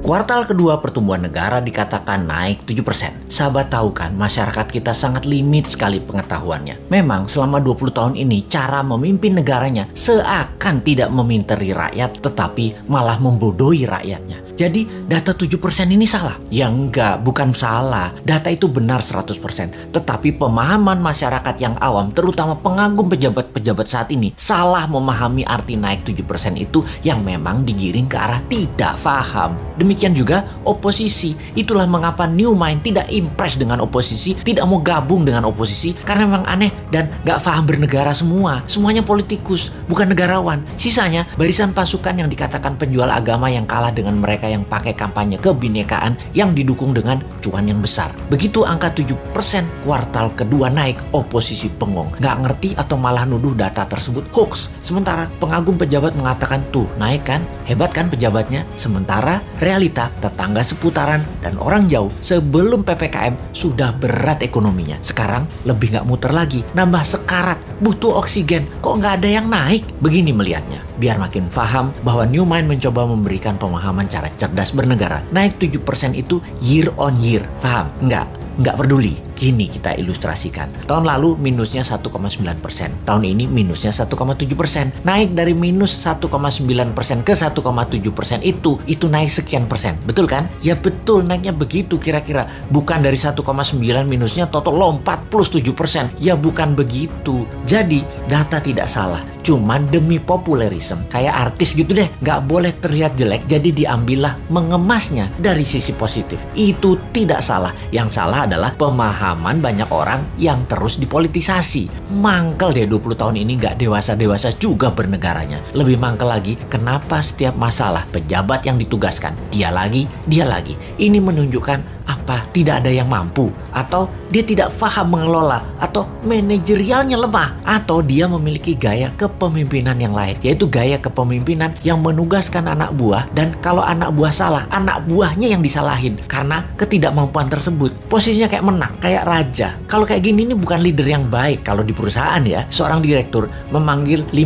Kuartal kedua pertumbuhan negara dikatakan naik 7%. Sahabat tahu kan, masyarakat kita sangat limit sekali pengetahuannya. Memang selama 20 tahun ini cara memimpin negaranya seakan tidak meminteri rakyat tetapi malah membodohi rakyatnya. Jadi data 7% ini salah? Ya enggak, bukan salah. Data itu benar 100%. Tetapi pemahaman masyarakat yang awam, terutama pengagum pejabat-pejabat saat ini, salah memahami arti naik 7% itu yang memang digiring ke arah tidak paham. Demikian juga oposisi. Itulah mengapa New Mind tidak impress dengan oposisi, tidak mau gabung dengan oposisi, karena memang aneh dan gak paham bernegara semua. Semuanya politikus, bukan negarawan. Sisanya barisan pasukan yang dikatakan penjual agama yang kalah dengan mereka yang pakai kampanye kebinekaan yang didukung dengan cuan yang besar. Begitu angka 7% kuartal kedua naik, oposisi bengong. Gak ngerti atau malah nuduh data tersebut hoax. Sementara pengagum pejabat mengatakan tuh naik kan, hebat kan pejabatnya. Sementara realita tetangga seputaran dan orang jauh sebelum PPKM sudah berat ekonominya. Sekarang lebih gak muter lagi, nambah sekarat, butuh oksigen. Kok gak ada yang naik? Begini melihatnya. Biar makin paham bahwa New Mind mencoba memberikan pemahaman cara cerdas bernegara. Naik 7% itu year on year. Paham? Nggak peduli. Kini kita ilustrasikan. Tahun lalu minusnya 1,9%. Tahun ini minusnya 1,7%. Naik dari minus 1,9% ke 1,7% itu naik sekian persen. Betul kan? Ya betul, naiknya begitu kira-kira. Bukan dari 1,9 minusnya total lompat plus 7%. Ya bukan begitu. Jadi data tidak salah. Cuman demi populerisme. Kayak artis gitu deh. Nggak boleh terlihat jelek. Jadi diambillah mengemasnya dari sisi positif. Itu tidak salah. Yang salah adalah pemahaman banyak orang yang terus dipolitisasi. Mangkel deh 20 tahun ini gak dewasa-dewasa juga bernegaranya. Lebih mangkel lagi, kenapa setiap masalah pejabat yang ditugaskan dia lagi. Ini menunjukkan apa? Tidak ada yang mampu, atau dia tidak paham mengelola, atau manajerialnya lemah, atau dia memiliki gaya kepemimpinan yang lain, yaitu gaya kepemimpinan yang menugaskan anak buah, dan kalau anak buah salah, anak buahnya yang disalahin karena ketidakmampuan tersebut. Posisinya kayak menang, kayak raja. Kalau kayak gini ini bukan leader yang baik. Kalau di perusahaan ya, seorang direktur memanggil 5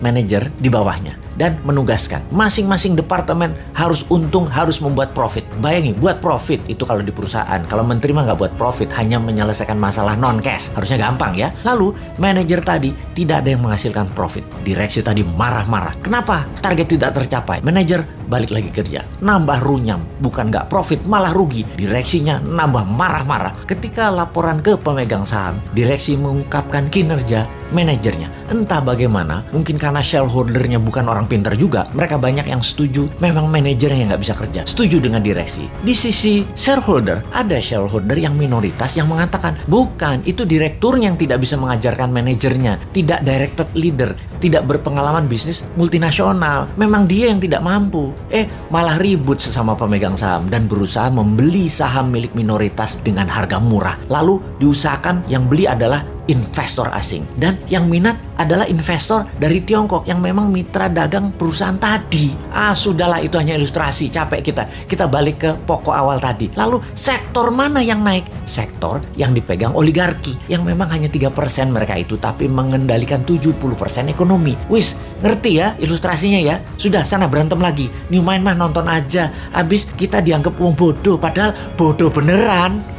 manajer di bawahnya dan menugaskan masing-masing departemen harus untung, harus membuat profit. Bayangin, buat profit itu kalau di perusahaan. Kalau menteri mah nggak buat profit, hanya menyelesaikan masalah non-cash. Harusnya gampang ya. Lalu manajer tadi tidak ada yang menghasilkan profit. Direksi tadi marah-marah. Kenapa? Target tidak tercapai. Manajer balik lagi kerja, nambah runyam. Bukan nggak profit, malah rugi. Direksinya nambah marah-marah. Ketika laporan ke pemegang saham, direksi mengungkapkan kinerja manajernya. Entah bagaimana, mungkin karena shareholdernya bukan orang pintar juga, mereka banyak yang setuju memang manajernya yang nggak bisa kerja. Setuju dengan direksi. Di sisi shareholder, ada shareholder yang minoritas yang mengatakan, bukan, itu direkturnya yang tidak bisa mengajarkan manajernya, tidak directed leader, tidak berpengalaman bisnis multinasional. Memang dia yang tidak mampu. Malah ribut sesama pemegang saham dan berusaha membeli saham milik minoritas dengan harga murah. Lalu diusahakan yang beli adalah investor asing, dan yang minat adalah investor dari Tiongkok yang memang mitra dagang perusahaan tadi. Sudahlah, itu hanya ilustrasi. Capek kita balik ke pokok awal tadi. Lalu sektor mana yang naik? Sektor yang dipegang oligarki, yang memang hanya 3% mereka itu, tapi mengendalikan 70% ekonomi. Wis, ngerti ya ilustrasinya ya? Sudah, sana berantem lagi. New Mind mah nonton aja. Abis kita dianggap wong bodoh, padahal bodoh beneran.